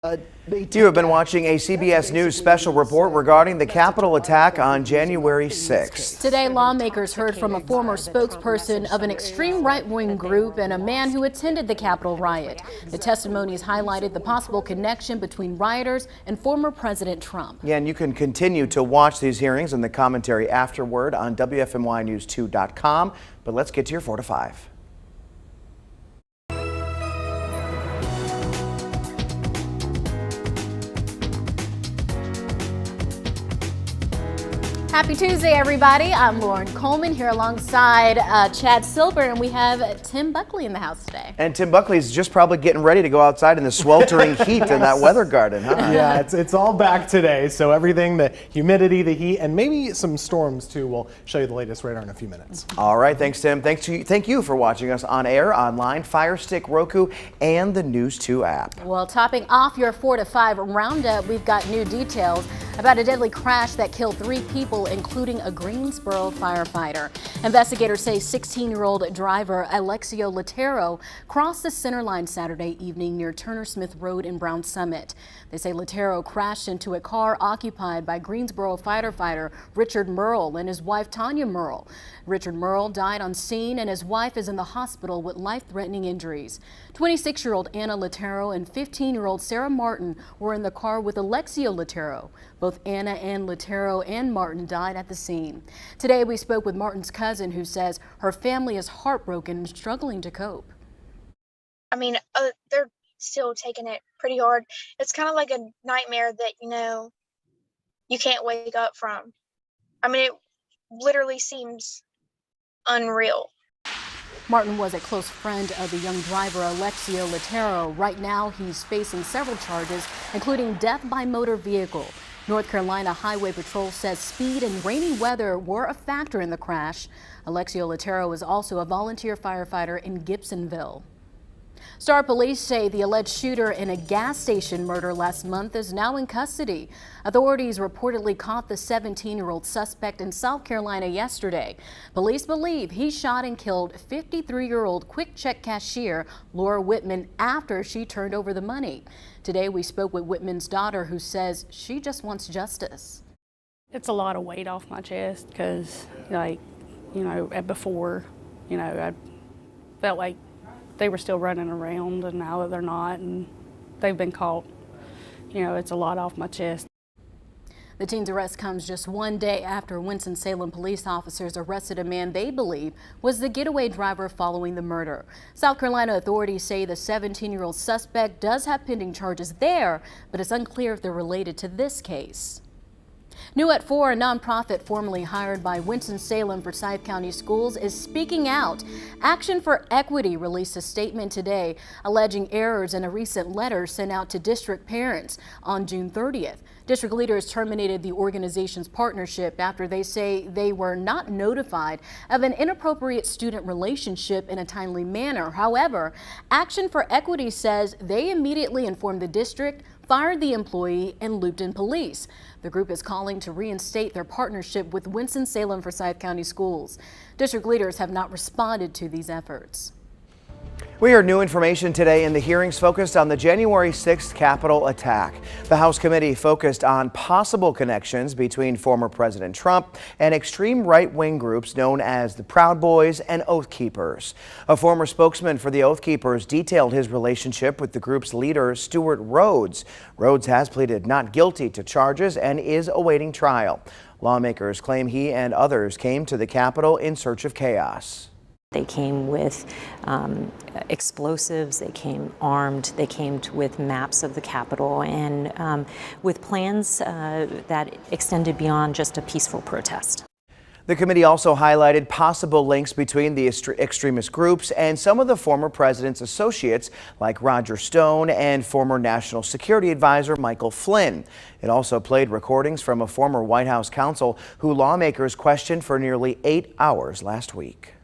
You have been watching a CBS News special report regarding the Capitol attack on January 6th. Today, lawmakers heard from a former spokesperson of an extreme right-wing group and a man who attended the Capitol riot. The testimonies highlighted the possible connection between rioters and former President Trump. Yeah, and you can continue to watch these hearings and the commentary afterward on WFMYnews2.com. But let's get to your 4 to 5. Happy Tuesday, everybody. I'm Lauren Coleman here alongside Chad Silver, and we have Tim Buckley in the house today. And Tim Buckley's just probably getting ready to go outside in the sweltering heat in that weather garden, huh? Yeah, it's all back today, so everything, the humidity, the heat, and maybe some storms too. We'll show you the latest radar in a few minutes. All right, thanks, Tim. Thank you for watching us on air, online, Fire Stick, Roku, and the News 2 app. Well, topping off your 4 to 5 roundup, we've got new details about a deadly crash that killed 3 people, including a Greensboro firefighter. Investigators say 16-year-old driver Alexio Lattero crossed the centerline Saturday evening near Turner Smith Road in Brown Summit. They say Lattero crashed into a car occupied by Greensboro firefighter Richard Merle and his wife Tanya Merle. Richard Merle died on scene and his wife is in the hospital with life-threatening injuries. 26-year-old Anna Lattero and 15-year-old Sarah Martin were in the car with Alexio Lattero. Both Anna and Lattero and Martin died at the scene. Today we spoke with Martin's cousin, who says her family is heartbroken and struggling to cope. I mean, they're still taking it pretty hard. It's kind of like a nightmare that, you can't wake up from. I mean, it literally seems unreal. Martin was a close friend of the young driver Alexio Lattero. Right now, he's facing several charges, including death by motor vehicle. North Carolina Highway Patrol says speed and rainy weather were a factor in the crash. Alexio Lattero is also a volunteer firefighter in Gibsonville. Star police say the alleged shooter in a gas station murder last month is now in custody. Authorities reportedly caught the 17-year-old suspect in South Carolina yesterday. Police believe he shot and killed 53-year-old Quik Chek cashier Laura Whitman after she turned over the money. Today we spoke with Whitman's daughter, who says she just wants justice. It's a lot of weight off my chest because, before, I felt like they were still running around, and now that they're not and they've been caught, it's a lot off my chest. The teen's arrest comes just one day after Winston-Salem police officers arrested a man they believe was the getaway driver following the murder. South Carolina authorities say the 17-year-old suspect does have pending charges there, but it's unclear if they're related to this case. New at 4, a nonprofit formerly hired by Winston-Salem Forsyth County Schools is speaking out. Action for Equity released a statement today alleging errors in a recent letter sent out to district parents on June 30th. District leaders terminated the organization's partnership after they say they were not notified of an inappropriate student relationship in a timely manner. However, Action for Equity says they immediately informed the district, fired the employee, and looped in police. The group is calling to reinstate their partnership with Winston-Salem Forsyth County Schools. District leaders have not responded to these efforts. We heard new information today in the hearings focused on the January 6th Capitol attack. The House committee focused on possible connections between former President Trump and extreme right-wing groups known as the Proud Boys and Oath Keepers. A former spokesman for the Oath Keepers detailed his relationship with the group's leader, Stewart Rhodes. Rhodes has pleaded not guilty to charges and is awaiting trial. Lawmakers claim he and others came to the Capitol in search of chaos. They came with explosives, they came armed, they came with maps of the Capitol and with plans that extended beyond just a peaceful protest. The committee also highlighted possible links between the extremist groups and some of the former president's associates like Roger Stone and former National Security Advisor Michael Flynn. It also played recordings from a former White House counsel who lawmakers questioned for nearly 8 hours last week.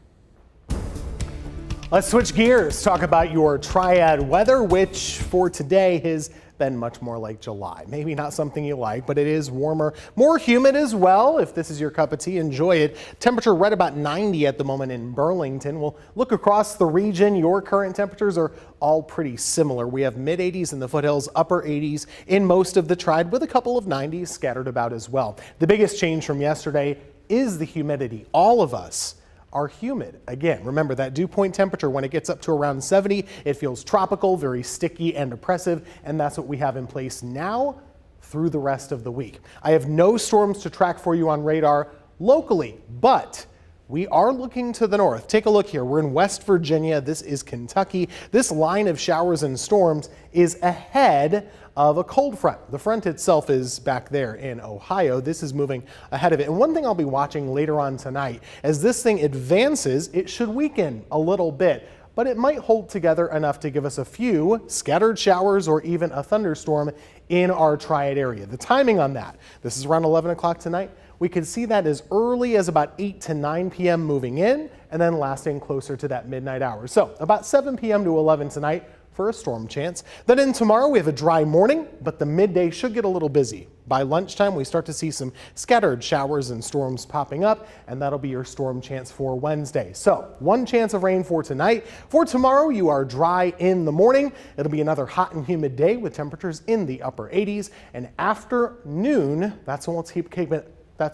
Let's switch gears, talk about your triad weather, which for today is been much more like July. Maybe not something you like, but it is warmer, more humid as well. If this is your cup of tea, enjoy it. Temperature right about 90 at the moment in Burlington. We'll look across the region. Your current temperatures are all pretty similar. We have mid 80s in the foothills, upper 80s in most of the Triad, with a couple of 90s scattered about as well. The biggest change from yesterday is the humidity. All of us are humid. Again, remember that dew point temperature, when it gets up to around 70, it feels tropical, very sticky and oppressive, and that's what we have in place now through the rest of the week. I have no storms to track for you on radar locally, but we are looking to the north. Take a look here. We're in West Virginia. This is Kentucky. This line of showers and storms is ahead of a cold front. The front itself is back there in Ohio. This is moving ahead of it. And one thing I'll be watching later on tonight, as this thing advances, it should weaken a little bit, but it might hold together enough to give us a few scattered showers or even a thunderstorm in our Triad area. The timing on that, this is around 11 o'clock tonight. We could see that as early as about 8 to 9 p.m. moving in and then lasting closer to that midnight hour. So about 7 p.m. to 11 tonight for a storm chance. Then in tomorrow we have a dry morning, but the midday should get a little busy. By lunchtime we start to see some scattered showers and storms popping up, and that'll be your storm chance for Wednesday. So one chance of rain for tonight. For tomorrow you are dry in the morning. It'll be another hot and humid day with temperatures in the upper 80s, and after noon, that's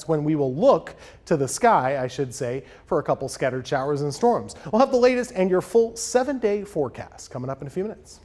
when we will look to the sky, I should say, for a couple scattered showers and storms. We'll have the latest and your full 7-day forecast coming up in a few minutes.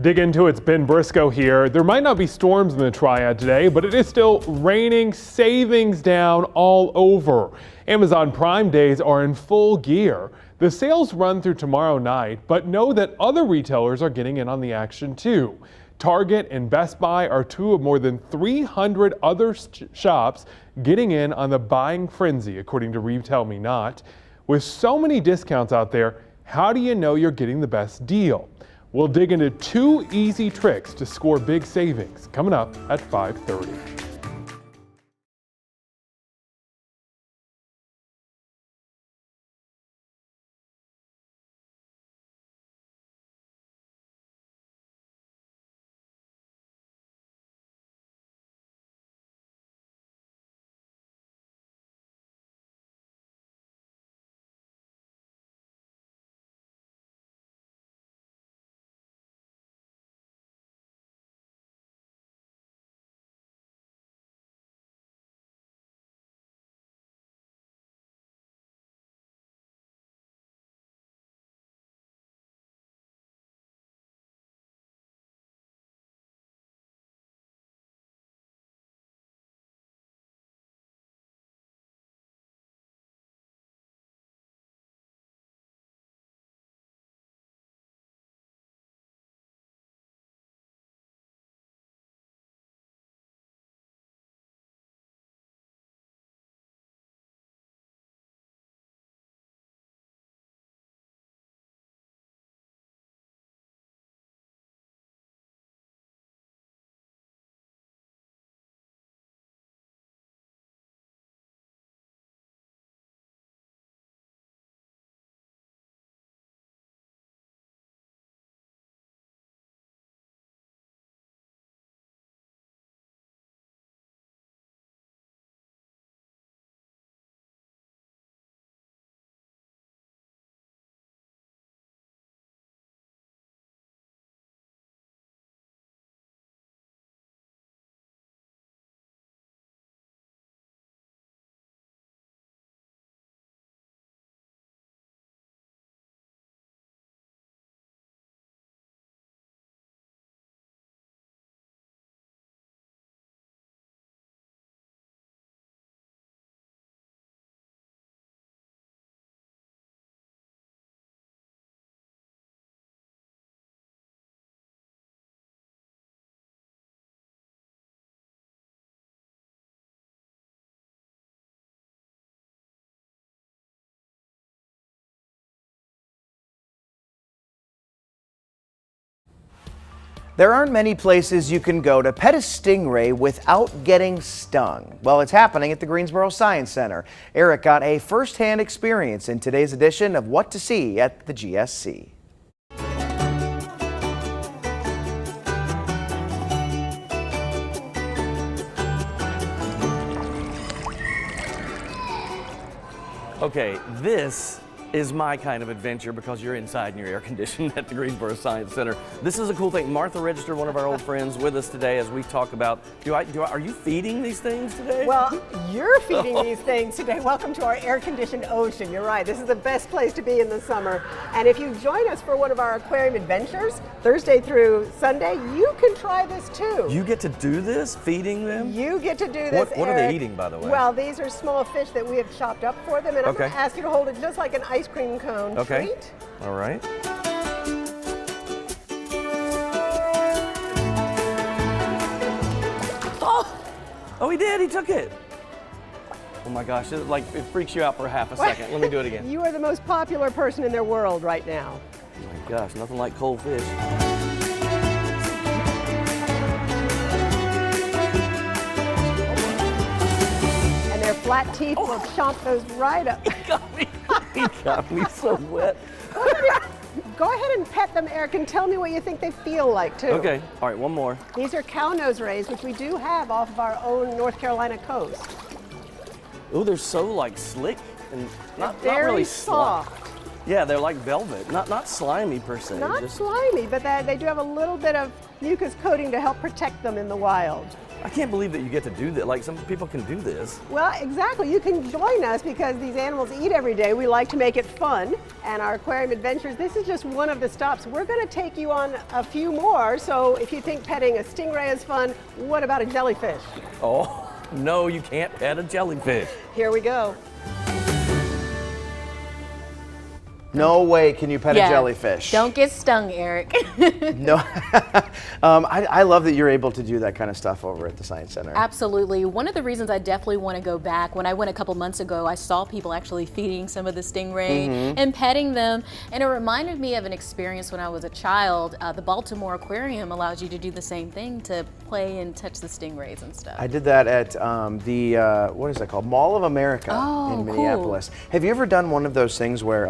Dig into it's Ben Briscoe here. There might not be storms in the Triad today, but it is still raining, savings down all over. Amazon Prime days are in full gear. The sales run through tomorrow night, but know that other retailers are getting in on the action too. Target and Best Buy are two of more than 300 other shops getting in on the buying frenzy, according to Retail Me Not. With so many discounts out there, how do you know you're getting the best deal? We'll dig into 2 easy tricks to score big savings, coming up at 5:30. There aren't many places you can go to pet a stingray without getting stung. Well, it's happening at the Greensboro Science Center. Eric got a first-hand experience in today's edition of What to See at the GSC. Okay, this is my kind of adventure because you're inside and you're air conditioned at the Greensboro Science Center. This is a cool thing. Martha registered one of our old friends with us today as we talk about, are you feeding these things today? Well, you're feeding these things today. Welcome to our air-conditioned ocean. You're right, this is the best place to be in the summer. And if you join us for one of our aquarium adventures, Thursday through Sunday, you can try this too. You get to do this, feeding them? You get to do this, What are they Eric. eating, by the way? Well, these are small fish that we have chopped up for them, and I'm going to ask you to hold it just like an ice cream cone treat. All right. Oh, he did. He took it. Oh my gosh, it freaks you out for half a second. Let me do it again. You are the most popular person in their world right now. Oh my gosh, nothing like cold fish. And their flat teeth will chomp those right up. He got me so wet. Go ahead and pet them, Eric, and tell me what you think they feel like, too. Okay, all right, one more. These are cow nose rays, which we do have off of our own North Carolina coast. Oh, they're so slick and not Very really soft. Yeah, they're like velvet, not slimy per se. Not slimy, but they do have a little bit of mucus coating to help protect them in the wild. I can't believe that you get to do that. Like, some people can do this. Well, exactly. You can join us because these animals eat every day. We like to make it fun. And our aquarium adventures, this is just one of the stops. We're going to take you on a few more. So if you think petting a stingray is fun, what about a jellyfish? Oh, no, you can't pet a jellyfish. Here we go. No way can you pet a jellyfish. Don't get stung, Eric. No. I love that you're able to do that kind of stuff over at the Science Center. Absolutely. One of the reasons I definitely want to go back, when I went a couple months ago, I saw people actually feeding some of the stingray and petting them. And it reminded me of an experience when I was a child. The Baltimore Aquarium allows you to do the same thing, to play and touch the stingrays and stuff. I did that at the, what is that called? Mall of America in Minneapolis. Cool. Have you ever done one of those things where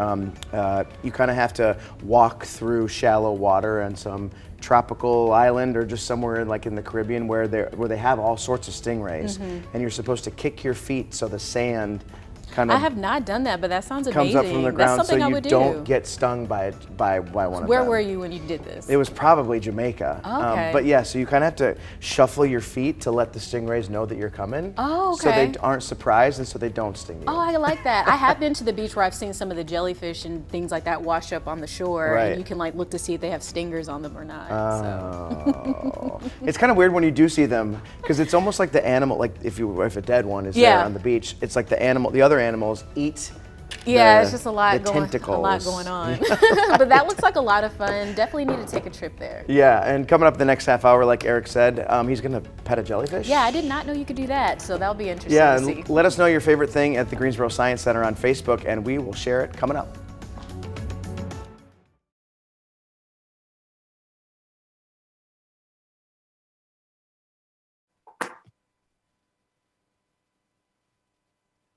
you kind of have to walk through shallow water on some tropical island or just somewhere like in the Caribbean where they have all sorts of stingrays, and you're supposed to kick your feet so the sand kind of. I have not done that, but that sounds comes amazing. up from the ground That's something so I you would don't get stung by one of them. Where were you when you did this? It was probably Jamaica. Okay. But yeah, so you kind of have to shuffle your feet to let the stingrays know that you're coming. Oh, okay. So they aren't surprised and so they don't sting you. Oh, I like that. I have been to the beach where I've seen some of the jellyfish and things like that wash up on the shore, Right. and you can look to see if they have stingers on them or not. Oh. It's kind of weird when you do see them because it's almost like the animal, like if a dead one is there on the beach, it's like the other animals eat. Yeah, it's just a lot going on. But that looks like a lot of fun. Definitely need to take a trip there. Yeah, and coming up the next half hour, like Eric said, he's going to pet a jellyfish. Yeah, I did not know you could do that, so that'll be interesting Yeah, to see. and let us know your favorite thing at the Greensboro Science Center on Facebook, and we will share it coming up.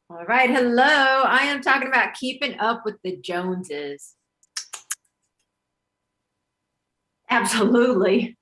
All right, hello. I am talking about keeping up with the Joneses. Absolutely.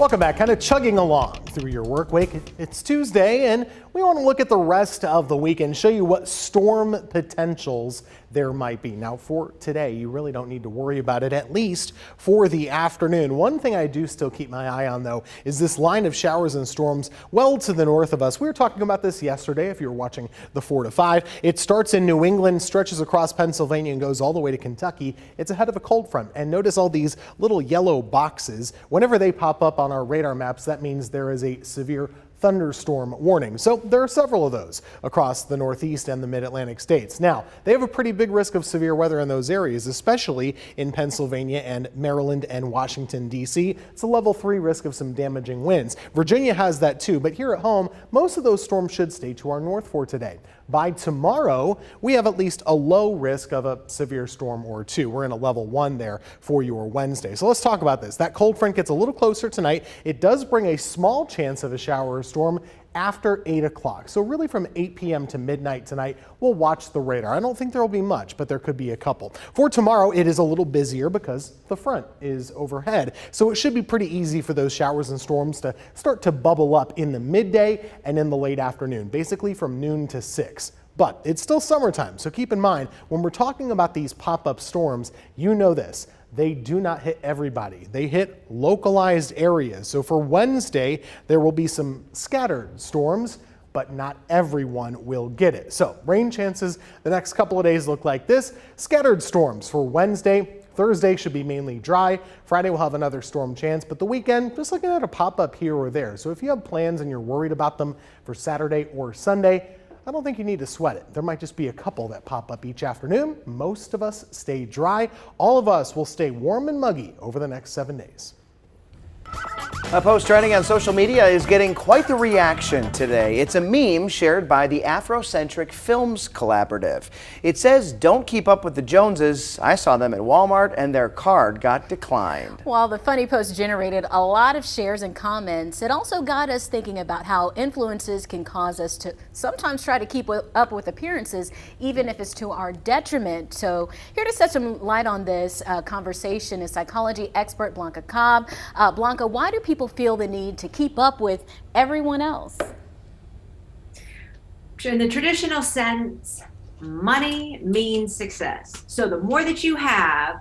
Welcome back, kind of chugging along through your work week. It's Tuesday and we want to look at the rest of the week and show you what storm potentials there might be. Now for today, you really don't need to worry about it, at least for the afternoon. One thing I do still keep my eye on though is this line of showers and storms well to the north of us. We were talking about this yesterday if you were watching the 4 to 5. It starts in New England, stretches across Pennsylvania and goes all the way to Kentucky. It's ahead of a cold front. And notice all these little yellow boxes. Whenever they pop up on our radar maps, that means there is a severe thunderstorm warning. So there are several of those across the Northeast and the Mid-Atlantic states. Now, they have a pretty big risk of severe weather in those areas, especially in Pennsylvania and Maryland and Washington, D.C. It's a level 3 risk of some damaging winds. Virginia has that too, but here at home, most of those storms should stay to our north for today. By tomorrow, we have at least a low risk of a severe storm or two. We're in a level 1 there for your Wednesday. So let's talk about this. That cold front gets a little closer tonight. It does bring a small chance of a shower or storm after 8 o'clock. So really from 8 p.m. to midnight tonight, we'll watch the radar. I don't think there will be much, but there could be a couple. For tomorrow, it is a little busier because the front is overhead. So it should be pretty easy for those showers and storms to start to bubble up in the midday and in the late afternoon, basically from noon to 6. But it's still summertime, so keep in mind, when we're talking about these pop-up storms, you know this. They do not hit everybody. They hit localized areas. So for Wednesday, there will be some scattered storms, but not everyone will get it. So rain chances the next couple of days look like this. Scattered storms for Wednesday. Thursday should be mainly dry. Friday we'll have another storm chance, but the weekend, just looking at a pop-up here or there. So if you have plans and you're worried about them for Saturday or Sunday, I don't think you need to sweat it. There might just be a couple that pop up each afternoon. Most of us stay dry. All of us will stay warm and muggy over the next 7 days. A post trending on social media is getting quite the reaction today. It's a meme shared by the Afrocentric Films Collaborative. It says, "Don't keep up with the Joneses. I saw them at Walmart and their card got declined." While the funny post generated a lot of shares and comments, it also got us thinking about how influences can cause us to sometimes try to keep up with appearances, even if it's to our detriment. So here to shed some light on this conversation is psychology expert Blanca Cobb. Blanca, why do people feel the need to keep up with everyone else? In the traditional sense, money means success. So the more that you have,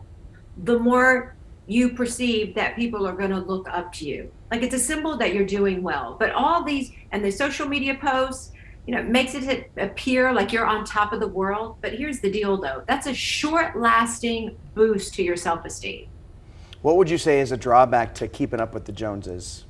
the more you perceive that people are going to look up to you. Like it's a symbol that you're doing well. But all these and the social media posts, you know, makes it appear like you're on top of the world. But here's the deal though. That's a short-lasting boost to your self-esteem. What would you say is a drawback to keeping up with the Joneses?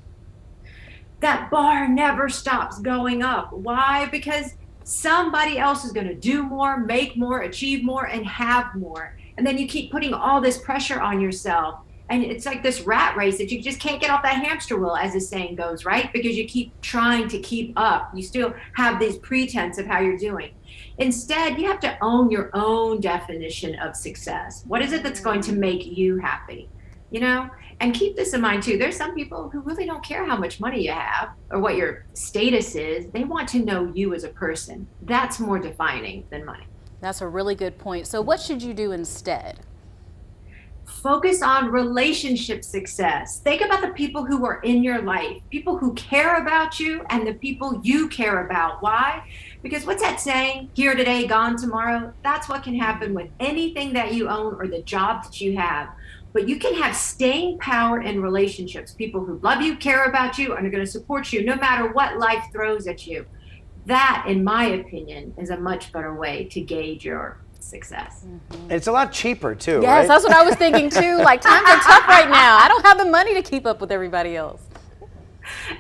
That bar never stops going up. Why? Because somebody else is going to do more, make more, achieve more, and have more. And then you keep putting all this pressure on yourself. And it's like this rat race that you just can't get off that hamster wheel, as the saying goes, right? Because you keep trying to keep up. You still have this pretense of how you're doing. Instead, you have to own your own definition of success. What is it that's going to make you happy? You know, and keep this in mind too. There's some people who really don't care how much money you have or what your status is. They want to know you as a person. That's more defining than money. That's a really good point. So what should you do instead? Focus on relationship success. Think about the people who are in your life, people who care about you and the people you care about. Why? Because what's that saying? Here today, gone tomorrow. That's what can happen with anything that you own or the job that you have. But you can have staying power in relationships, people who love you, care about you, and are going to support you no matter what life throws at you. That, in my opinion, is a much better way to gauge your success. Mm-hmm. It's a lot cheaper too, yes, right? That's what I was thinking too. Like times are tough right now. I don't have the money to keep up with everybody else.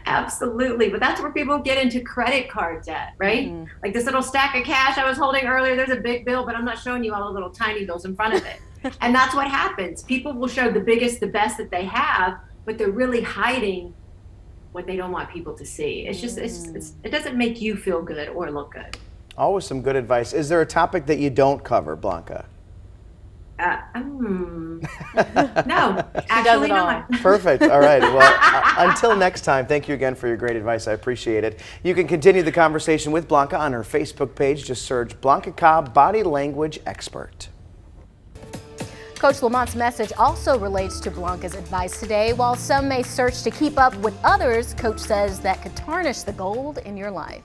Absolutely, but that's where people get into credit card debt, right? Mm-hmm. Like this little stack of cash I was holding earlier, there's a big bill, but I'm not showing you all the little tiny bills in front of it. And that's what happens. People will show the biggest, the best that they have, but they're really hiding what they don't want people to see. It's just, it doesn't make you feel good or look good. Always some good advice. Is there a topic that you don't cover, Blanca? No, actually not. Perfect. All right. Well, until next time, thank you again for your great advice. I appreciate it. You can continue the conversation with Blanca on her Facebook page. Just search Blanca Cobb, Body Language Expert. Coach Lamont's message also relates to Blanca's advice today. While some may search to keep up with others, Coach says that could tarnish the gold in your life.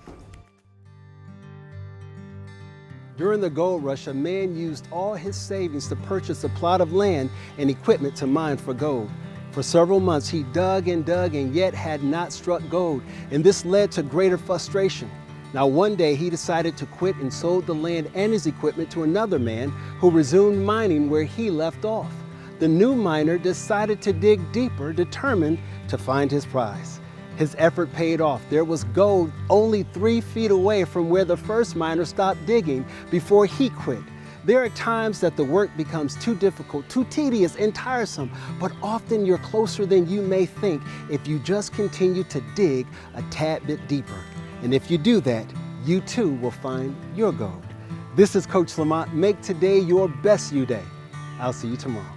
During the gold rush, a man used all his savings to purchase a plot of land and equipment to mine for gold. For several months, he dug and yet had not struck gold, and this led to greater frustration. Now, one day, he decided to quit and sold the land and his equipment to another man who resumed mining where he left off. The new miner decided to dig deeper, determined to find his prize. His effort paid off. There was gold only 3 feet away from where the first miner stopped digging before he quit. There are times that the work becomes too difficult, too tedious and tiresome, but often you're closer than you may think if you just continue to dig a tad bit deeper. And if you do that, you too will find your gold. This is Coach Lamont. Make today your best you day. I'll see you tomorrow.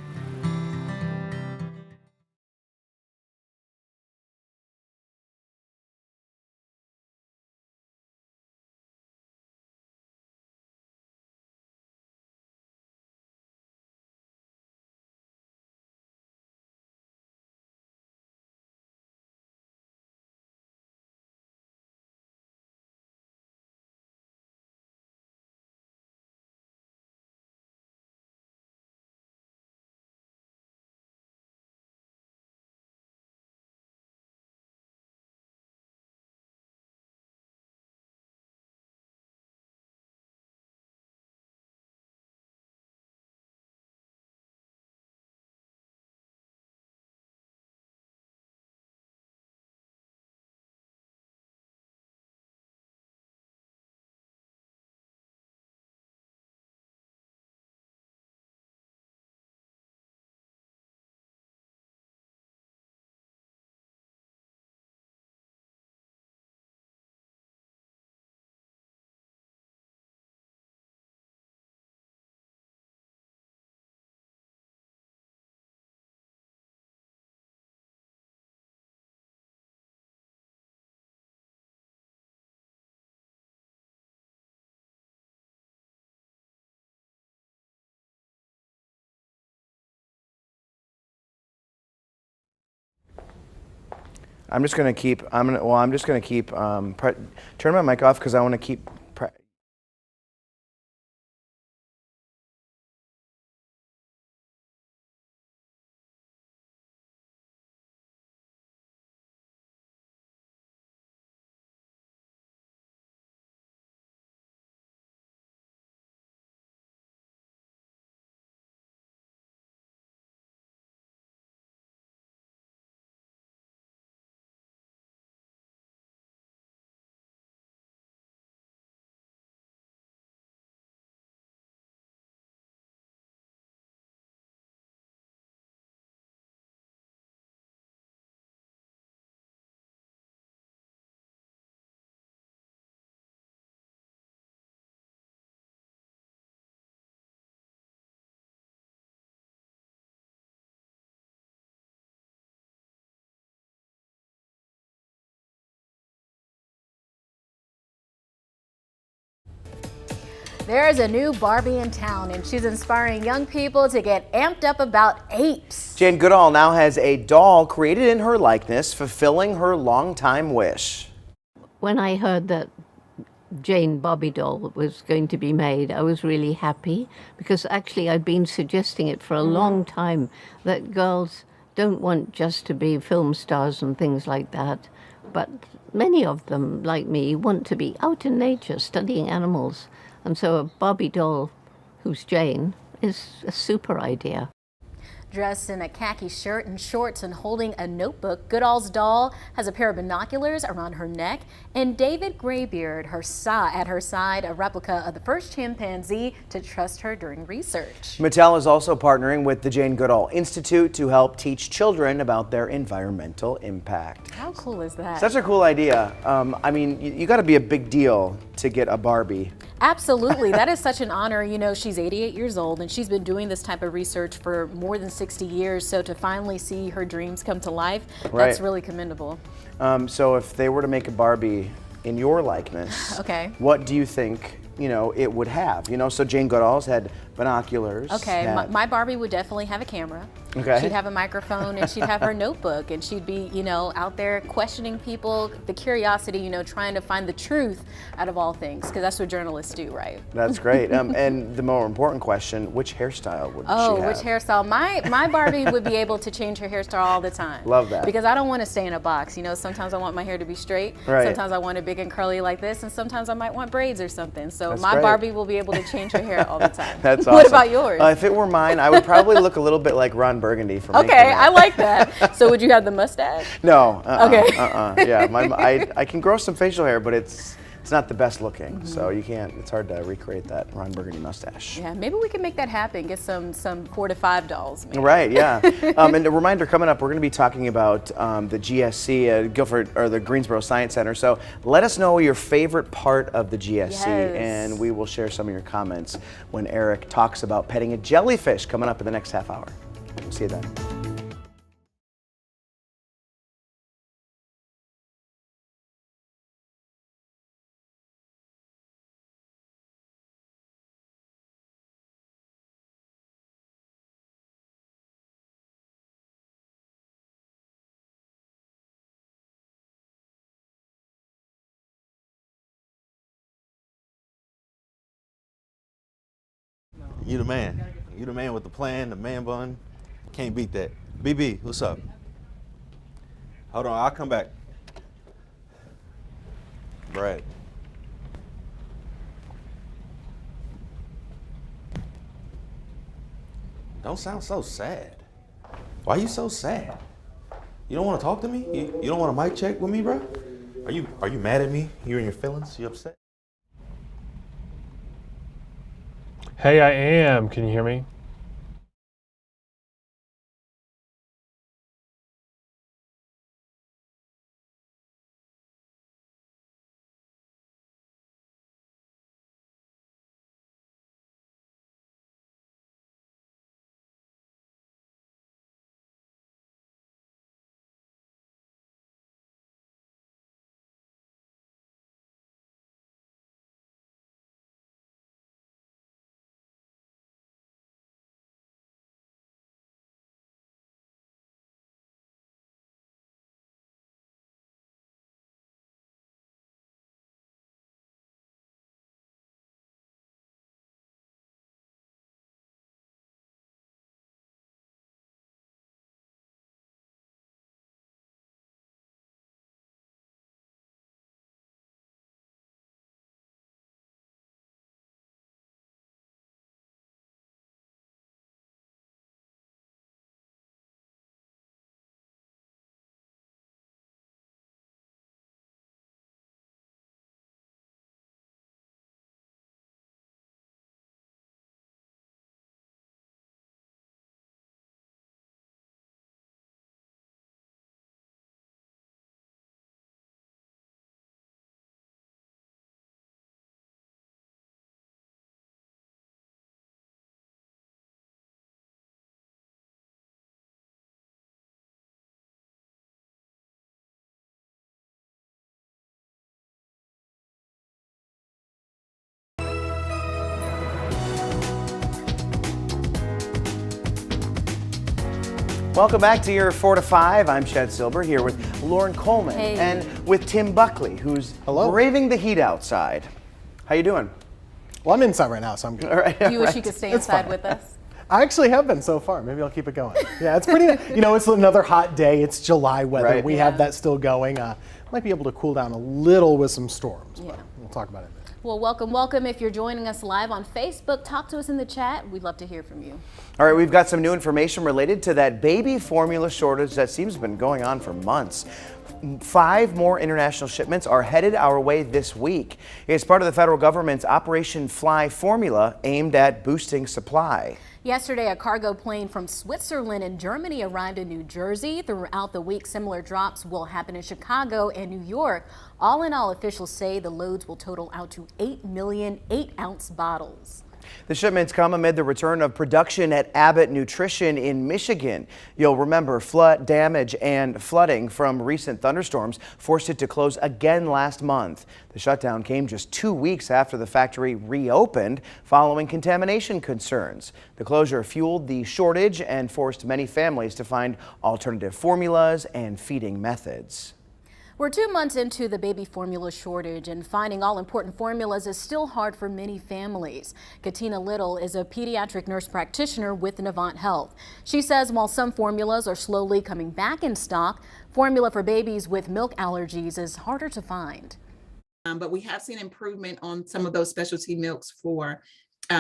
I'm just going to keep, turn my mic off because I want to keep. There is a new Barbie in town, and she's inspiring young people to get amped up about apes. Jane Goodall now has a doll created in her likeness, fulfilling her longtime wish. When I heard that Jane Barbie doll was going to be made, I was really happy, because actually I'd been suggesting it for a long time, that girls don't want just to be film stars and things like that, but many of them, like me, want to be out in nature studying animals. And so a Barbie doll who's Jane is a super idea. Dressed in a khaki shirt and shorts and holding a notebook, Goodall's doll has a pair of binoculars around her neck, and David Graybeard at her side, a replica of the first chimpanzee to trust her during research. Mattel is also partnering with the Jane Goodall Institute to help teach children about their environmental impact. How cool is that? Such a cool idea. I mean, you got to be a big deal to get a Barbie. Absolutely. That is such an honor. You know, she's 88 years old and she's been doing this type of research for more than 60 years. So to finally see her dreams come to life, that's really commendable. So if they were to make a Barbie, in your likeness, Okay. what do you think, you know, it would have? You know, so Jane Goodall's had binoculars. Okay, had- my Barbie would definitely have a camera. Okay. She'd have a microphone and she'd have her notebook and she'd be, you know, out there questioning people, the curiosity, you know, trying to find the truth out of all things, because that's what journalists do, right? That's great. And the more important question, which hairstyle would she have? Which hairstyle? My Barbie would be able to change her hairstyle all the time. Love that. Because I don't want to stay in a box. You know, sometimes I want my hair to be straight. Right. Sometimes I want it big and curly like this, and sometimes I might want braids or something. So That's my great. Barbie will be able to change her hair all the time. That's awesome. What about yours? If it were mine, I would probably look a little bit like Ron Burgundy from Okay, I like that. So would you have the mustache? No. Okay. Yeah, I can grow some facial hair, but it's not the best looking. So you can't. It's hard to recreate that Ron Burgundy mustache. Yeah, maybe we can make that happen. Get some 4 to 5 dolls. Maybe. Right. Yeah. And a reminder, coming up, we're going to be talking about the GSC, Guilford, or the Greensboro Science Center. So let us know your favorite part of the GSC, and we will share some of your comments when Eric talks about petting a jellyfish coming up in the next half hour. We'll see you then. You the man. You the man with the plan, the man bun. Can't beat that. BB, what's up? Hold on, I'll come back. Brad. Don't sound so sad. Why are you so sad? You don't want to talk to me? You don't want a mic check with me, bro? Are you mad at me? You in your feelings? You upset? Hey, I am. Can you hear me? Welcome back to your 4 to 5. I'm Chad Silber here with Lauren Coleman and with Tim Buckley, who's braving the heat outside. How you doing? Well, I'm inside right now, so I'm good. All right, You wish you could stay inside with us? I actually have been so far. Maybe I'll keep it going. Yeah, it's pretty, you know, it's another hot day. It's July weather. Right. We have that still going. Might be able to cool down a little with some storms, but we'll talk about it in a minute. Well, welcome. If you're joining us live on Facebook, talk to us in the chat. We'd love to hear from you. All right, we've got some new information related to that baby formula shortage that seems to have been going on for months. 5 more international shipments are headed our way this week. It's part of the federal government's Operation Fly formula aimed at boosting supply. Yesterday, a cargo plane from Switzerland and Germany arrived in New Jersey. Throughout the week, similar drops will happen in Chicago and New York. All in all, officials say the loads will total out to 8 million 8-ounce bottles. The shipments come amid the return of production at Abbott Nutrition in Michigan. You'll remember flood damage and flooding from recent thunderstorms forced it to close again last month. The shutdown came just 2 weeks after the factory reopened following contamination concerns. The closure fueled the shortage and forced many families to find alternative formulas and feeding methods. We're 2 months into the baby formula shortage, and finding all important formulas is still hard for many families. Katina Little is a pediatric nurse practitioner with Navant Health. She says while some formulas are slowly coming back in stock, formula for babies with milk allergies is harder to find. But we have seen improvement on some of those specialty milks for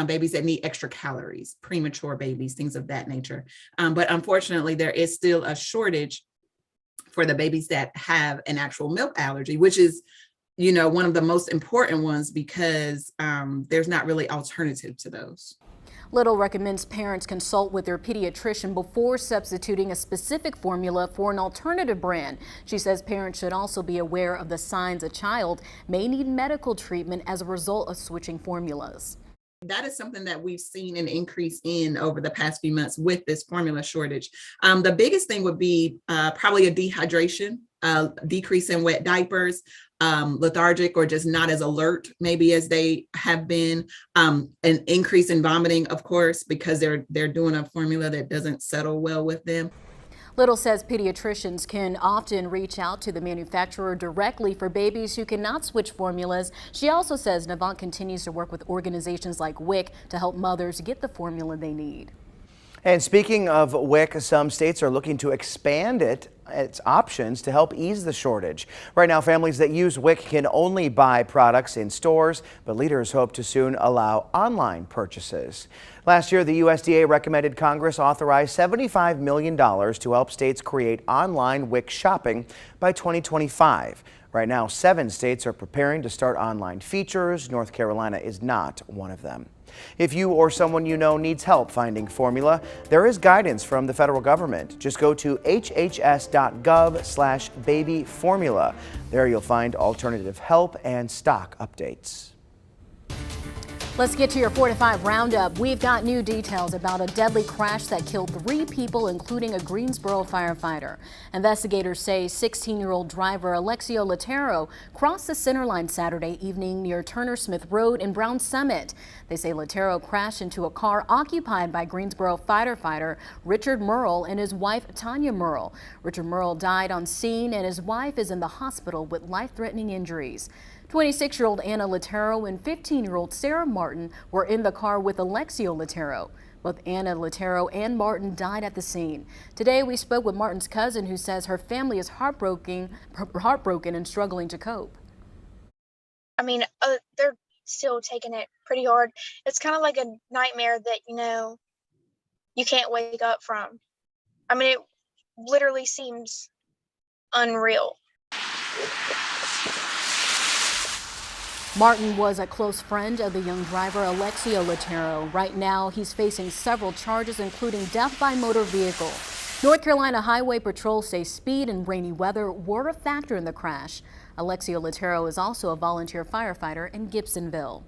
babies that need extra calories, premature babies, things of that nature. But unfortunately, there is still a shortage for the babies that have an actual milk allergy, which is, one of the most important ones because there's not really alternative to those. Little recommends parents consult with their pediatrician before substituting a specific formula for an alternative brand. She says parents should also be aware of the signs a child may need medical treatment as a result of switching formulas. That is something that we've seen an increase in over the past few months with this formula shortage. The biggest thing would be probably a dehydration, decrease in wet diapers, lethargic or just not as alert maybe as they have been, an increase in vomiting, of course, because they're doing a formula that doesn't settle well with them. Little says pediatricians can often reach out to the manufacturer directly for babies who cannot switch formulas. She also says Navant continues to work with organizations like Quik to help mothers get the formula they need. And speaking of Quik, some states are looking to expand its options to help ease the shortage. Right now, families that use Quik can only buy products in stores, but leaders hope to soon allow online purchases. Last year, the USDA recommended Congress authorize $75 million to help states create online Quik shopping by 2025. Right now, 7 states are preparing to start online features. North Carolina is not one of them. If you or someone you know needs help finding formula, there is guidance from the federal government. Just go to hhs.gov/babyformula. There you'll find alternative help and stock updates. Let's get to your 4 to 5 roundup. We've got new details about a deadly crash that killed 3 people, including a Greensboro firefighter. Investigators say 16-year-old driver Alexio Lattero crossed the centerline Saturday evening near Turner Smith Road in Brown Summit. They say Lattero crashed into a car occupied by Greensboro firefighter Richard Merle and his wife Tanya Merle. Richard Merle died on scene and his wife is in the hospital with life-threatening injuries. 26-year-old Anna Lattero and 15-year-old Sarah Martin were in the car with Alexio Lattero. Both Anna Lattero and Martin died at the scene. Today we spoke with Martin's cousin, who says her family is heartbroken and struggling to cope. I mean, they're still taking it pretty hard. It's kind of like a nightmare that, you can't wake up from. I mean, it literally seems unreal. Martin was a close friend of the young driver Alexio Lattero. Right now, he's facing several charges, including death by motor vehicle. North Carolina Highway Patrol says speed and rainy weather were a factor in the crash. Alexio Lattero is also a volunteer firefighter in Gibsonville.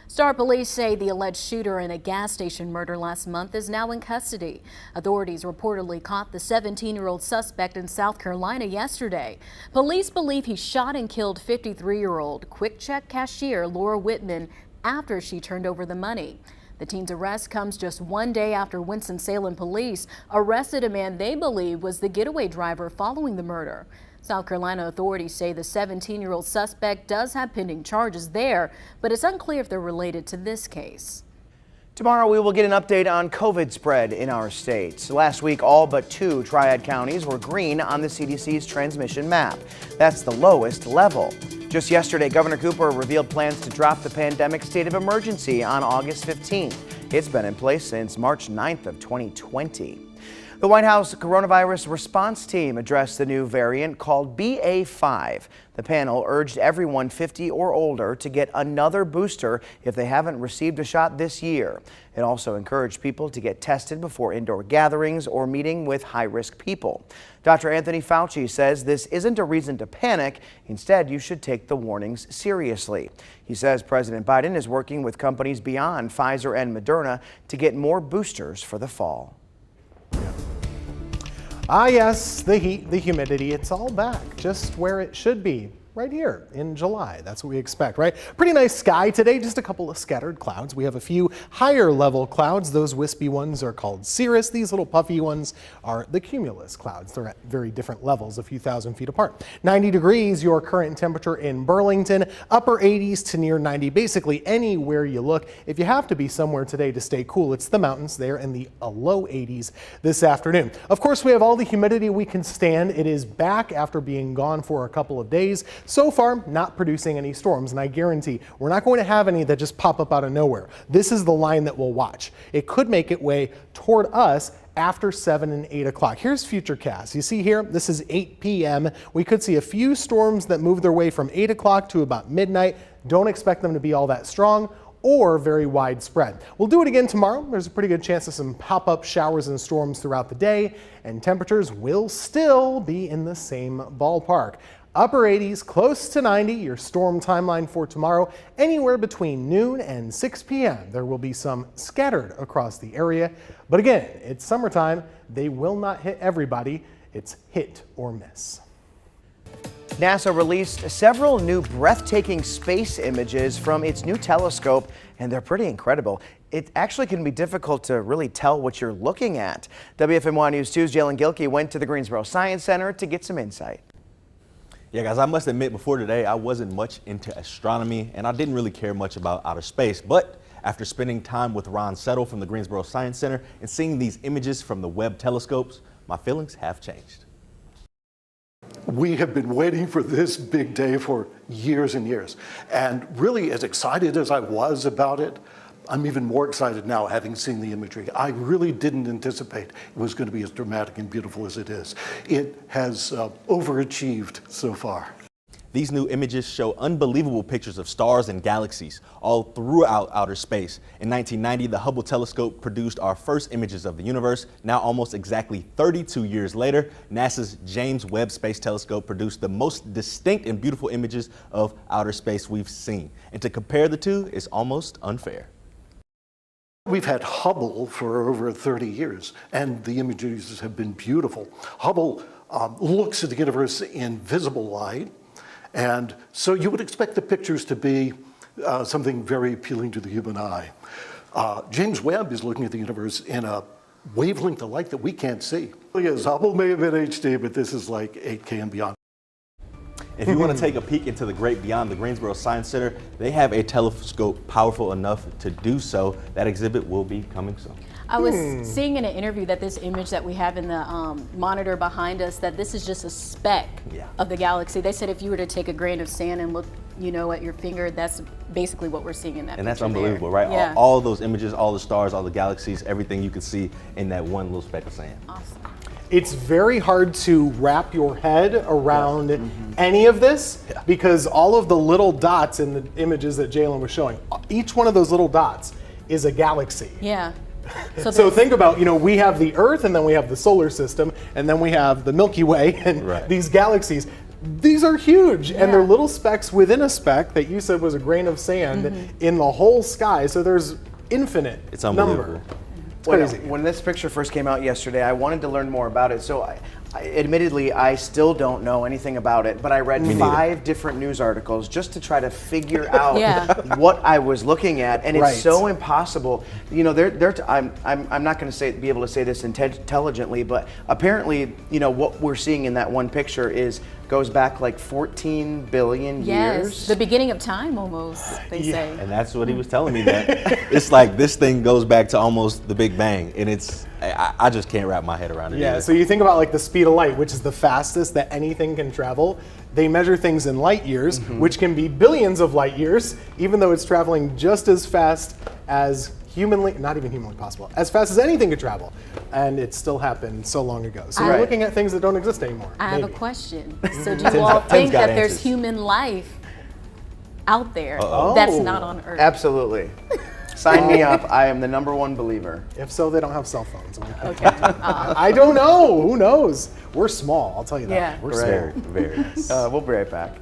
Star police say the alleged shooter in a gas station murder last month is now in custody. Authorities reportedly caught the 17-year-old suspect in South Carolina yesterday. Police believe he shot and killed 53-year-old Quik Chek cashier Laura Whitman after she turned over the money. The teen's arrest comes just 1 day after Winston-Salem police arrested a man they believe was the getaway driver following the murder. South Carolina authorities say the 17-year-old suspect does have pending charges there, but it's unclear if they're related to this case. Tomorrow we will get an update on COVID spread in our state. Last week, all but 2 Triad counties were green on the CDC's transmission map. That's the lowest level. Just yesterday, Governor Cooper revealed plans to drop the pandemic state of emergency on August 15th. It's been in place since March 9th of 2020. The White House coronavirus response team addressed the new variant called BA.5. The panel urged everyone 50 or older to get another booster if they haven't received a shot this year. It also encouraged people to get tested before indoor gatherings or meeting with high-risk people. Dr. Anthony Fauci says this isn't a reason to panic. Instead, you should take the warnings seriously. He says President Biden is working with companies beyond Pfizer and Moderna to get more boosters for the fall. Ah, yes, the heat, the humidity, it's all back just where it should be. Right here in July. That's what we expect, right? Pretty nice sky today, just a couple of scattered clouds. We have a few higher level clouds. Those wispy ones are called cirrus. These little puffy ones are the cumulus clouds. They're at very different levels, a few thousand feet apart. 90 degrees, your current temperature in Burlington, upper 80s to near 90, basically anywhere you look. If you have to be somewhere today to stay cool, it's the mountains there in the low 80s this afternoon. Of course, we have all the humidity we can stand. It is back after being gone for a couple of days. So far, not producing any storms, and I guarantee we're not going to have any that just pop up out of nowhere. This is the line that we'll watch. It could make its way toward us after 7 and 8 o'clock. Here's Futurecast. You see here, this is 8 p.m. We could see a few storms that move their way from 8 o'clock to about midnight. Don't expect them to be all that strong or very widespread. We'll do it again tomorrow. There's a pretty good chance of some pop-up showers and storms throughout the day, and temperatures will still be in the same ballpark. Upper 80s, close to 90, your storm timeline for tomorrow, anywhere between noon and 6 p.m. There will be some scattered across the area, but again, it's summertime. They will not hit everybody. It's hit or miss. NASA released several new breathtaking space images from its new telescope, and they're pretty incredible. It actually can be difficult to really tell what you're looking at. WFMY News 2's Jalen Gilkey went to the Greensboro Science Center to get some insight. Yeah, guys, I must admit before today, I wasn't much into astronomy and I didn't really care much about outer space. But after spending time with Ron Settle from the Greensboro Science Center and seeing these images from the Webb telescopes, my feelings have changed. We have been waiting for this big day for years and years. And really, as excited as I was about it, I'm even more excited now having seen the imagery. I really didn't anticipate it was going to be as dramatic and beautiful as it is. It has overachieved so far. These new images show unbelievable pictures of stars and galaxies all throughout outer space. In 1990, the Hubble telescope produced our first images of the universe. Now, almost exactly 32 years later, NASA's James Webb Space Telescope produced the most distinct and beautiful images of outer space we've seen. And to compare the two is almost unfair. We've had Hubble for over 30 years, and the images have been beautiful. Hubble looks at the universe in visible light, and so you would expect the pictures to be something very appealing to the human eye. James Webb is looking at the universe in a wavelength of light that we can't see. Yes, Hubble may have been HD, but this is like 8K and beyond. If you want to take a peek into the great beyond the Greensboro Science Center, they have a telescope powerful enough to do so. That exhibit will be coming soon. I was seeing in an interview that this image that we have in the monitor behind us, that this is just a speck of the galaxy. They said if you were to take a grain of sand and look, you know, at your finger, that's basically what we're seeing in that picture. And that's unbelievable, right? Yeah. All of those images, all the stars, all the galaxies, everything you can see in that one little speck of sand. Awesome. It's very hard to wrap your head around any of this because all of the little dots in the images that Jalen was showing, each one of those little dots is a galaxy. Yeah. So think about, you know, we have the Earth and then we have the solar system and then we have the Milky Way and these galaxies. These are huge and they're little specks within a speck that you said was a grain of sand in the whole sky. So there's infinite It's unbelievable. number. It's crazy. When this picture first came out yesterday, I wanted to learn more about it. So admittedly, I still don't know anything about it, but I read 5 different news articles just to try to figure out what I was looking at, and it's so impossible. You know, I'm not going to be able to say this intelligently, but apparently, you know, what we're seeing in that one picture goes back like 14 billion years. Yes, the beginning of time almost, they say. And that's what he was telling me, that it's like this thing goes back to almost the Big Bang, and I just can't wrap my head around it. Yeah, so you think about like the speed of light, which is the fastest that anything can travel. They measure things in light years, which can be billions of light years, even though it's traveling just as fast as not even humanly possible, as fast as anything could travel. And it still happened so long ago. So we're looking at things that don't exist anymore. I have a question. So do you all think that there's human life out there that's not on Earth? Absolutely. Sign me up. I am the #1 believer. If so, they don't have cell phones. I don't know. Who knows? We're small, I'll tell you that. Yeah. We're small. Very. We'll be right back.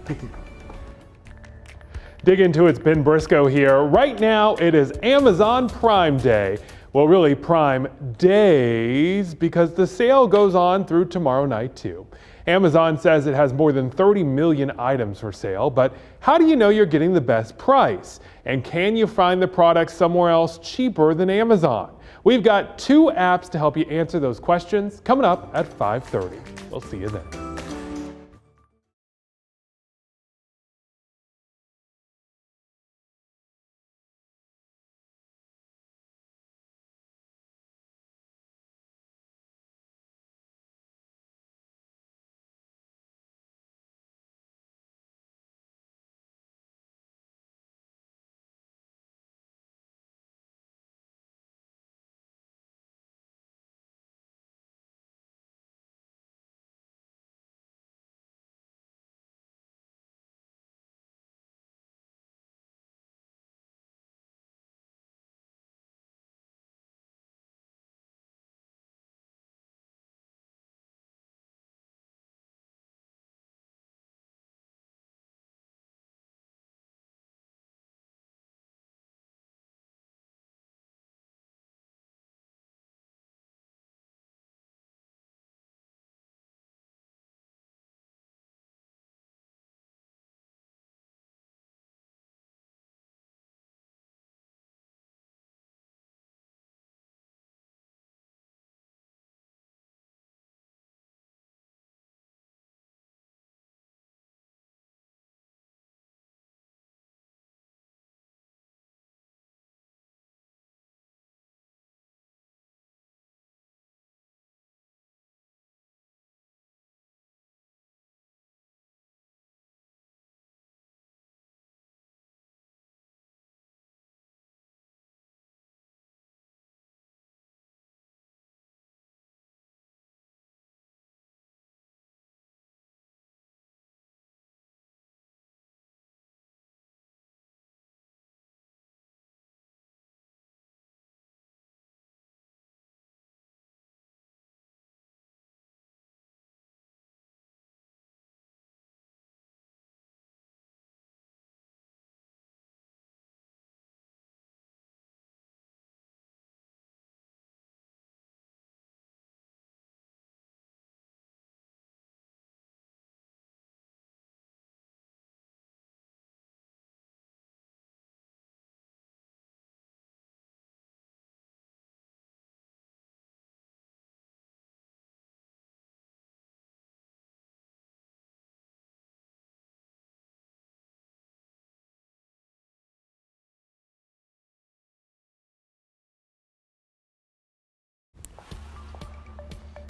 Dig into it's Ben Briscoe here. Right now, it is Amazon Prime Day. Well, really Prime Days, because the sale goes on through tomorrow night too. Amazon says it has more than 30 million items for sale, but how do you know you're getting the best price? And can you find the product somewhere else cheaper than Amazon? We've got 2 apps to help you answer those questions coming up at 5:30. We'll see you then.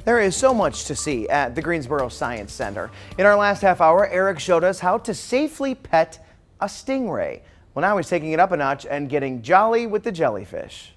There is so much to see at the Greensboro Science Center. In our last half hour, Eric showed us how to safely pet a stingray. Well, now he's taking it up a notch and getting jolly with the jellyfish.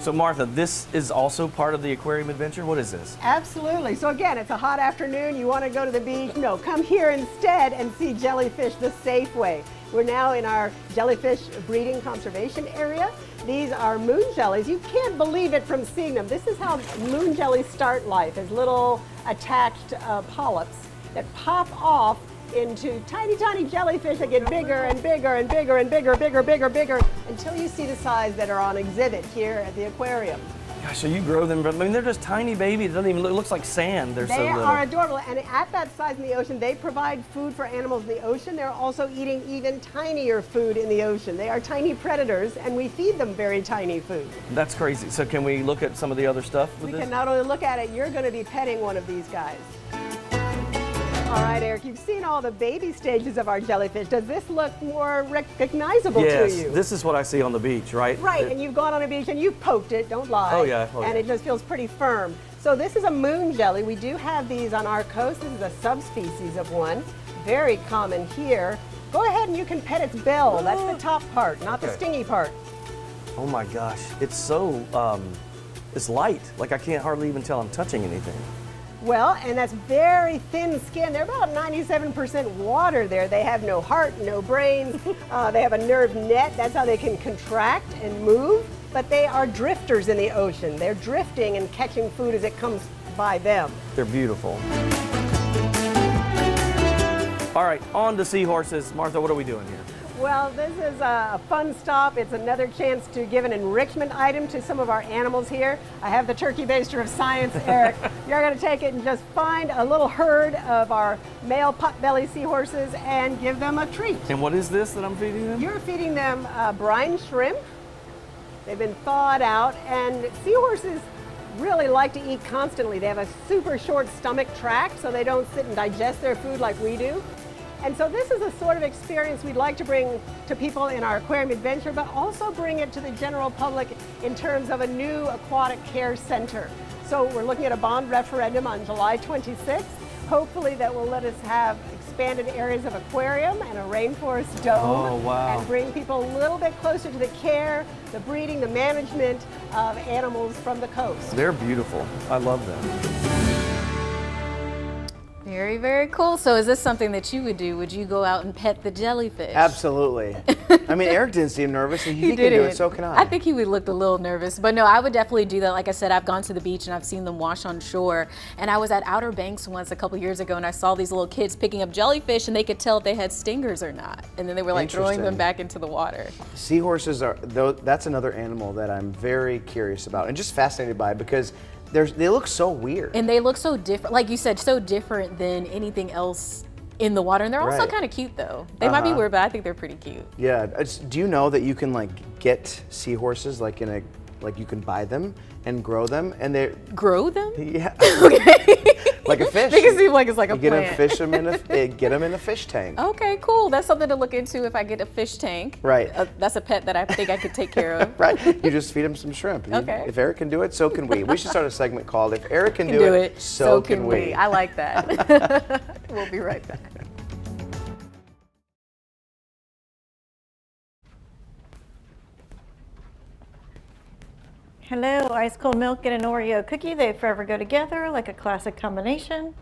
So Martha, this is also part of the aquarium adventure? What is this? Absolutely. So again, it's a hot afternoon. You want to go to the beach? No, come here instead and see jellyfish the safe way. We're now in our jellyfish breeding conservation area. These are moon jellies. You can't believe it from seeing them. This is how moon jellies start life, as little attached polyps that pop off into tiny, tiny jellyfish that get bigger and bigger and bigger and bigger, bigger, until you see the size that are on exhibit here at the aquarium. Gosh, so you grow them, I mean, they're just tiny babies. It doesn't even look, it looks like sand. They're so little. They are adorable, and at that size in the ocean, they provide food for animals in the ocean. They're also eating even tinier food in the ocean. They are tiny predators, and we feed them very tiny food. That's crazy. So can we look at some of the other stuff with We this? can not only look at it, you're going to be petting one of these guys. All right, Eric, you've seen all the baby stages of our jellyfish. Does this look more recognizable to you? Yes, this is what I see on the beach, right? Right, and you've gone on a beach and you've poked it, don't lie. Oh, yeah. And it just feels pretty firm. So this is a moon jelly. We do have these on our coast. This is a subspecies of one, very common here. Go ahead and you can pet its bill. That's the top part, not the stingy part. Oh my gosh, it's so, it's light. Like I can't hardly even tell I'm touching anything. Well, and that's very thin skin. They're about 97% water there. They have no heart, no brains. They have a nerve net. That's how they can contract and move. But they are drifters in the ocean. They're drifting and catching food as it comes by them. They're beautiful. All right, on to seahorses. Martha, what are we doing here? Well, this is a fun stop. It's another chance to give an enrichment item to some of our animals here. I have the turkey baster of science, Eric. You're going to take it and just find a little herd of our male potbelly seahorses and give them a treat. And what is this that I'm feeding them? You're feeding them brine shrimp. They've been thawed out, and seahorses really like to eat constantly. They have a super short stomach tract, so they don't sit and digest their food like we do. And so this is a sort of experience we'd like to bring to people in our aquarium adventure, but also bring it to the general public in terms of a new aquatic care center. So we're looking at a bond referendum on July 26th. Hopefully that will let us have expanded areas of aquarium and a rainforest dome. And bring people a little bit closer to the care, the breeding, the management of animals from the coast. They're beautiful. I love them. Very, very cool. So is this something that you would do? Would you go out and pet the jellyfish? Absolutely. I mean, Eric didn't seem nervous. He can do it, so can I. I think he would look a little nervous. But no, I would definitely do that. Like I said, I've gone to the beach and I've seen them wash on shore. And I was at Outer Banks once a couple years ago and I saw these little kids picking up jellyfish and they could tell if they had stingers or not. And then they were like throwing them back into the water. Seahorses are, though, that's another animal that I'm very curious about and just fascinated by because they look so weird. And they look so different, like you said, so different than anything else in the water. And they're also kind of cute though. They might be weird, but I think they're pretty cute. Yeah, do you know that you can like get seahorses like like you can buy them and grow them and they grow them? Yeah. Okay. Like a fish. Make it seem like it's like a plant. Get them in a fish tank. Okay, cool. That's something to look into if I get a fish tank. Right. That's a pet that I think I could take care of. Right. You just feed them some shrimp. Okay. If Eric can do it, so can we. We should start a segment called "If Eric can do it, so can we." I like that. We'll be right back. Hello, ice cold milk and an Oreo cookie. They forever go together like a classic combination.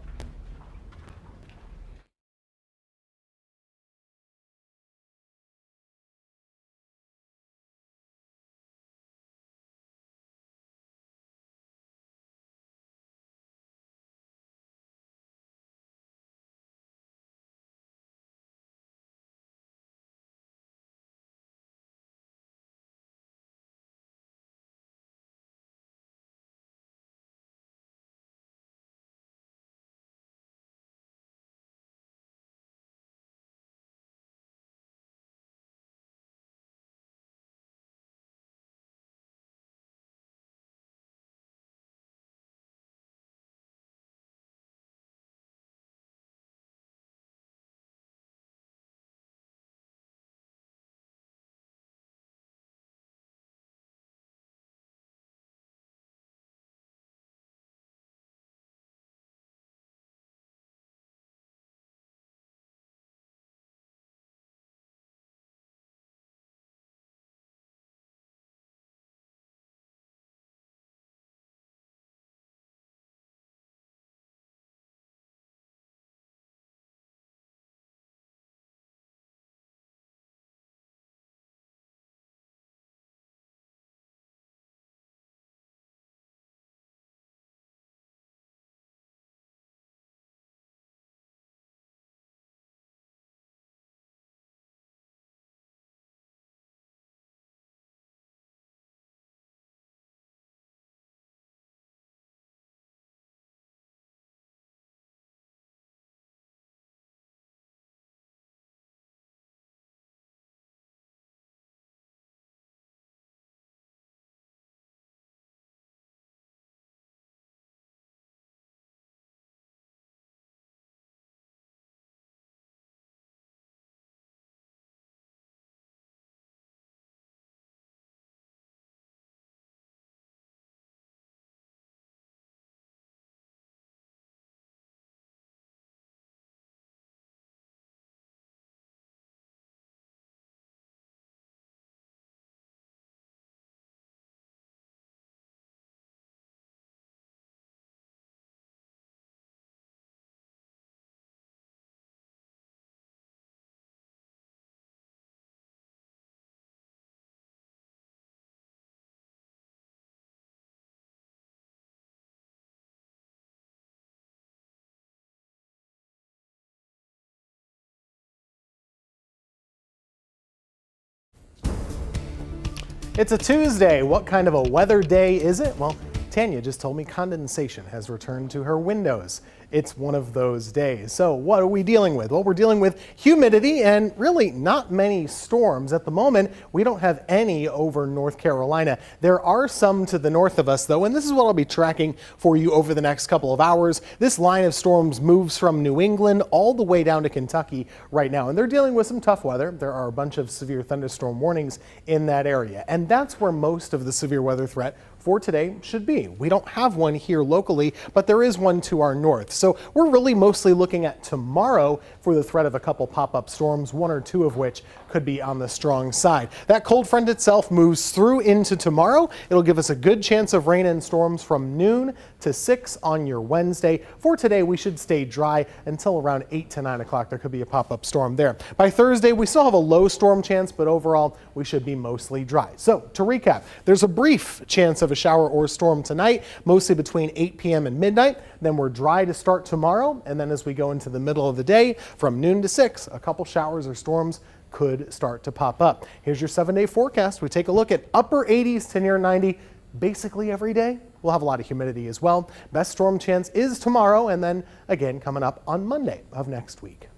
It's a Tuesday. What kind of a weather day is it? Well, Tanya just told me condensation has returned to her windows. It's one of those days. So what are we dealing with? Well, we're dealing with humidity and really not many storms. At the moment, we don't have any over North Carolina. There are some to the north of us though, and this is what I'll be tracking for you over the next couple of hours. This line of storms moves from New England all the way down to Kentucky right now, and they're dealing with some tough weather. There are a bunch of severe thunderstorm warnings in that area, and that's where most of the severe weather threat for today should be. We don't have one here locally, but there is one to our north. So we're really mostly looking at tomorrow for the threat of a couple pop-up storms, one or two of which could be on the strong side. That cold front itself moves through into tomorrow. It'll give us a good chance of rain and storms from noon to 6 on your Wednesday. For today, we should stay dry until around 8 to 9 o'clock. There could be a pop-up storm there. By Thursday, we still have a low storm chance, but overall, we should be mostly dry. So to recap, there's a brief chance of a shower or storm tonight, mostly between 8 p.m. and midnight. Then we're dry to start tomorrow. And then as we go into the middle of the day, from noon to 6, a couple showers or storms could start to pop up. Here's your 7-day forecast. We take a look at upper 80s to near 90 basically every day. We'll have a lot of humidity as well. Best storm chance is tomorrow and then again coming up on Monday of next week.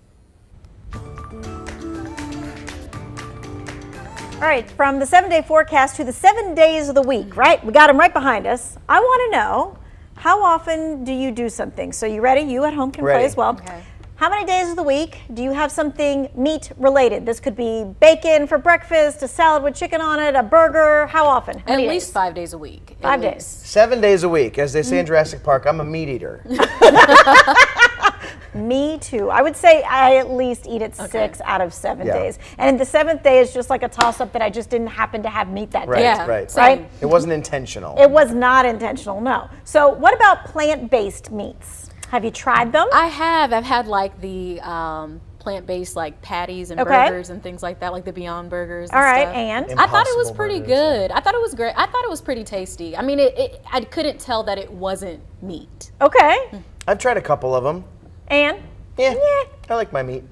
All right, from the 7-day forecast to the 7 days of the week, right? We got them right behind us. I want to know, how often do you do something? So you ready? You at home can play as well. Okay. How many days of the week do you have something meat related? This could be bacon for breakfast, a salad with chicken on it, a burger. How often? How many At least 5 days a week. 5 days. 7 days a week. As they say in Jurassic Park, I'm a meat eater. Me too. I would say I at least eat it 6 out of 7 days. And the 7th day is just like a toss-up that I just didn't happen to have meat that day. Right. It wasn't intentional. It was not intentional, no. So what about plant-based meats? Have you tried them? I have. I've had like the plant-based like patties and burgers and things like that, like the Beyond Burgers and stuff. And? I thought it was pretty good. I thought it was great. I thought it was pretty tasty. I mean, I couldn't tell that it wasn't meat. Okay. I've tried a couple of them. And? Yeah, I like my meat.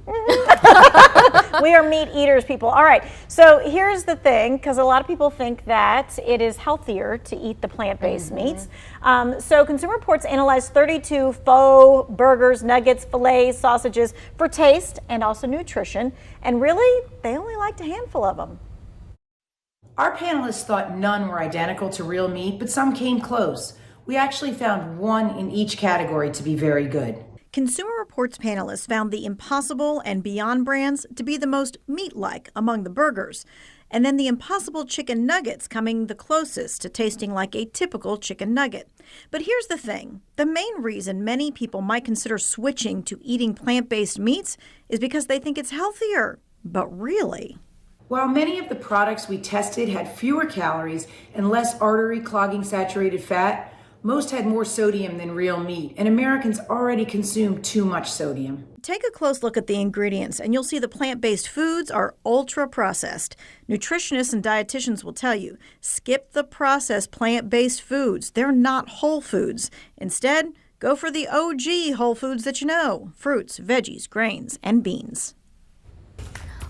We are meat eaters, people. All right, so here's the thing, because a lot of people think that it is healthier to eat the plant-based meats. So Consumer Reports analyzed 32 faux burgers, nuggets, fillets, sausages for taste and also nutrition, and really, they only liked a handful of them. Our panelists thought none were identical to real meat, but some came close. We actually found one in each category to be very good. Consumer Reports panelists found the Impossible and Beyond brands to be the most meat-like among the burgers, and then the Impossible chicken nuggets coming the closest to tasting like a typical chicken nugget. But here's the thing. The main reason many people might consider switching to eating plant-based meats is because they think it's healthier. But really? While many of the products we tested had fewer calories and less artery-clogging saturated fat, most had more sodium than real meat, and Americans already consume too much sodium. Take a close look at the ingredients, and you'll see the plant-based foods are ultra-processed. Nutritionists and dietitians will tell you, skip the processed plant-based foods. They're not whole foods. Instead, go for the OG whole foods that you know: fruits, veggies, grains, and beans.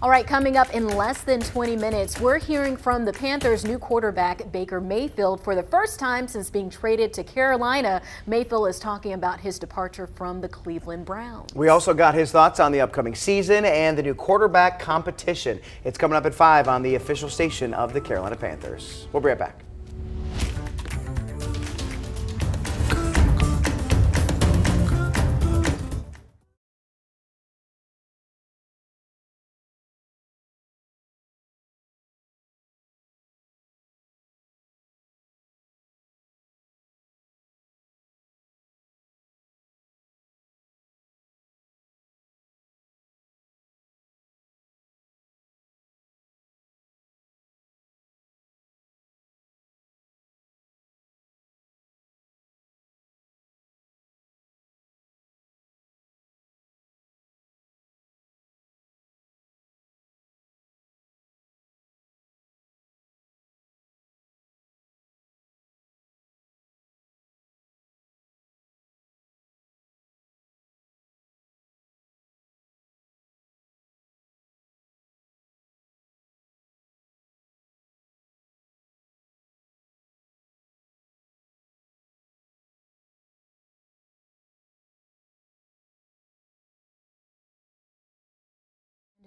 All right, coming up in less than 20 minutes, we're hearing from the Panthers' new quarterback, Baker Mayfield. For the first time since being traded to Carolina, Mayfield is talking about his departure from the Cleveland Browns. We also got his thoughts on the upcoming season and the new quarterback competition. It's coming up at 5 on the official station of the Carolina Panthers. We'll be right back.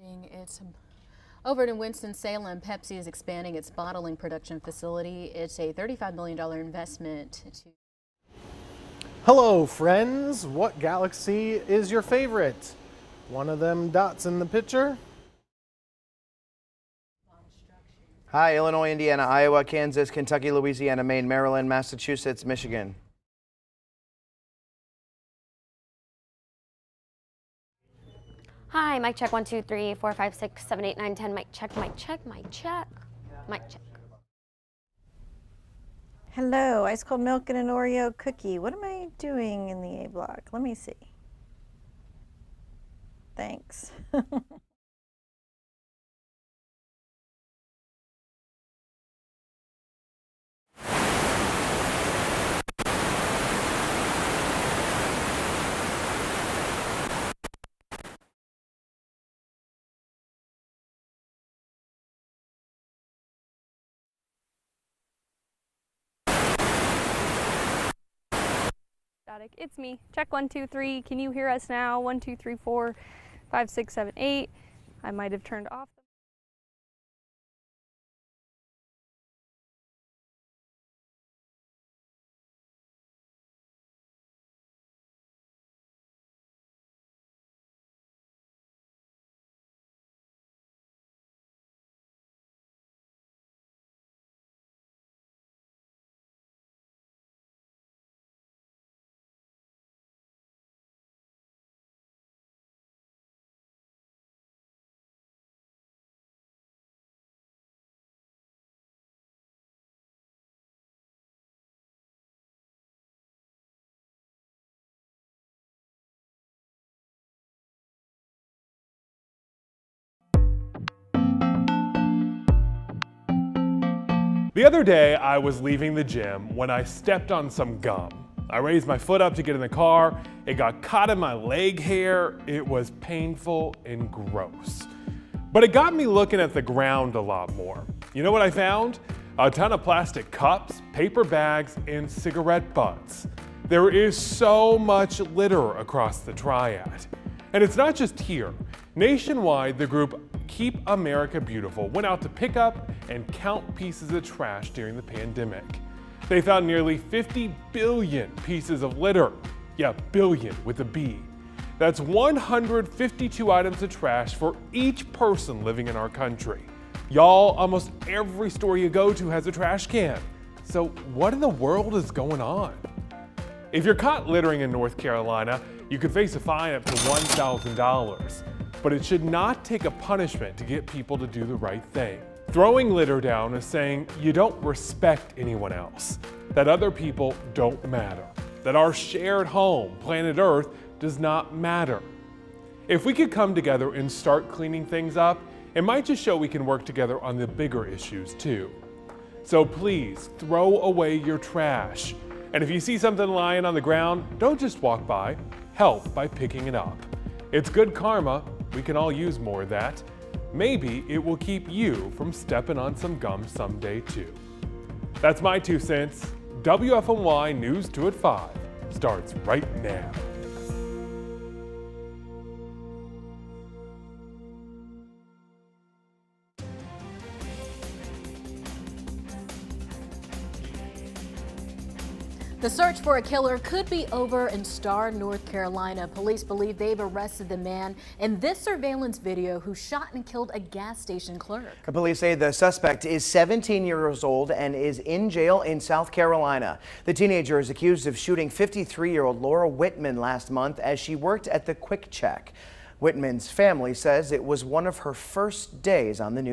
It's over in Winston-Salem. Pepsi is expanding its bottling production facility. It's a $35 million investment. Hello, friends. What galaxy is your favorite? One of them dots in the picture? Hi, Illinois, Indiana, Iowa, Kansas, Kentucky, Louisiana, Maine, Maryland, Massachusetts, Michigan. Hi, mic check 1 2 3 4 5 6 7 8 9 10. Mic check, mic check, mic check, mic check. Hello, ice cold milk and an Oreo cookie. What am I doing in the A block? Let me see. Thanks. It's me. Check 1 2 3. Can you hear us now? 1 2 3 4 5 6 7 8. I might have turned off. The other day, I was leaving the gym when I stepped on some gum. I raised my foot up to get in the car. It got caught in my leg hair. It was painful and gross. But it got me looking at the ground a lot more. You know what I found? A ton of plastic cups, paper bags, and cigarette butts. There is so much litter across the triad. And it's not just here. Nationwide, the group Keep America Beautiful went out to pick up and count pieces of trash during the pandemic. They found nearly 50 billion pieces of litter. Yeah, billion with a B. That's 152 items of trash for each person living in our country. Y'all, almost every store you go to has a trash can. So what in the world is going on? If you're caught littering in North Carolina, you could face a fine up to $1,000. But it should not take a punishment to get people to do the right thing. Throwing litter down is saying you don't respect anyone else, that other people don't matter, that our shared home, planet Earth, does not matter. If we could come together and start cleaning things up, it might just show we can work together on the bigger issues too. So please throw away your trash. And if you see something lying on the ground, don't just walk by, help by picking it up. It's good karma. We can all use more of that. Maybe it will keep you from stepping on some gum someday too. That's my 2 cents. WFMY News 2 at 5 starts right now. The search for a killer could be over in Star, North Carolina. Police believe they've arrested the man in this surveillance video who shot and killed a gas station clerk. Police say the suspect is 17 years old and is in jail in South Carolina. The teenager is accused of shooting 53-year-old Laura Whitman last month as she worked at the Quik Chek. Whitman's family says it was one of her first days on the news.